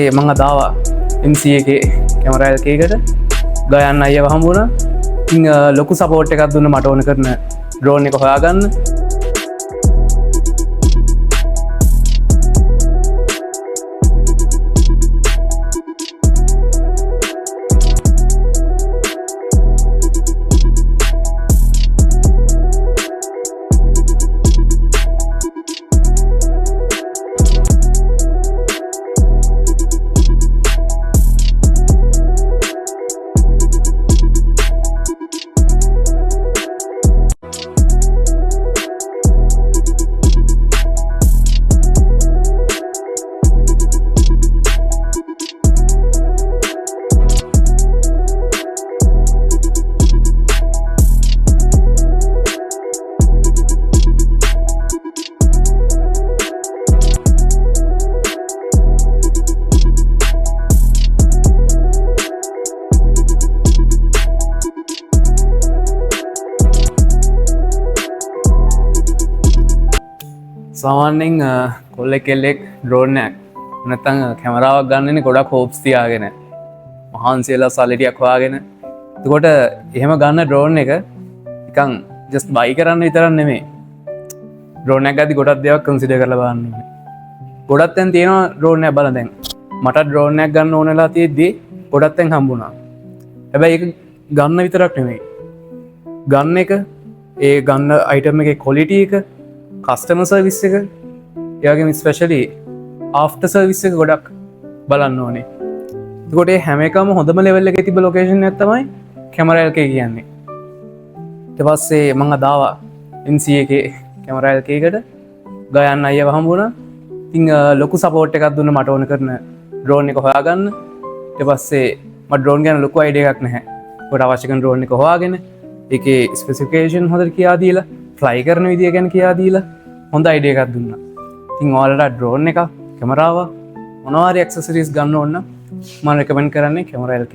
මං අදාවා MCA එකේ camera LK එකට ගයන්න අයව හම්බුණා. ඉතින් ලොකු සපෝට් එකක් දුන්න මට ඕන කරන ඩ්‍රෝන් එක හොයාගන්න. සාමාන්‍යයෙන් කොල්ලෙක් කෙල්ලෙක් ඩ්‍රෝන් එකක් නැත්නම් කැමරාවක් ගන්නනේ ගොඩක් හෝප්ස් තියාගෙන මහන්සියලා සල්ලිටියක් හොයාගෙන. එතකොට එහෙම ගන්න ඩ්‍රෝන් එක නිකන් ජස්ට් බයි කරන්න විතරක් නෙමෙයි. ඩ්‍රෝන් එකක් ගද්දි ගොඩක් දේවල් කන්සිඩර් කරලා බලන්න ඕනේ. ගොඩක් තැන් තියෙනවා ඩ්‍රෝන් එක බලන්න දැන්. මට ඩ්‍රෝන් එකක් ගන්න ඕන වෙලා තියෙද්දි ගොඩක් තැන් හම්බුණා. හැබැයි ඒක ගන්න විතරක් නෙමෙයි. ගන්න එක ඒ ගන්න අයිටම් එකේ ක්වොලිටි එක කස්ටම සර්විස් එක එයාගේ ස්පෙෂලි ආෆ්ටර් සර්විස් එක ගොඩක් බලන්න ඕනේ. එතකොට මේ හැම එකම හොඳම ලෙවල් එකේ තිබ්බ ලොකේෂන් එකක් තමයි කැමරා LK කියන්නේ. ඊට පස්සේ මම අදාවා MCA එකේ කැමරා LK එකට ගයන්න අයව හම්බුණා. ඉතින් ලොකු සපෝට් එකක් දුන්න මට ඕන කරන ඩ්‍රෝන් එක හොයාගන්න. ඊට පස්සේ මට ඩ්‍රෝන් ගැන ලොකු අයිඩියා එකක් නැහැ. ඒකට අවශ්‍ය කරන ඩ්‍රෝන් එක හොයාගෙන ඒකේ ස්පෙસિෆිකේෂන් හොඳට කියා දීලා ෆ්ලයි කරන විදිය ගැන කියා දීලා හොඳ අයිඩියා එකක් දුන්නා. ඉතින් ඔයාලට ඩ්‍රෝන් එක කැමරාව මොනවා හරි ඇක්සසරිස් ගන්න ඕන නම් මම රෙකමන්ඩ් කරන්නේ කැමරා LK.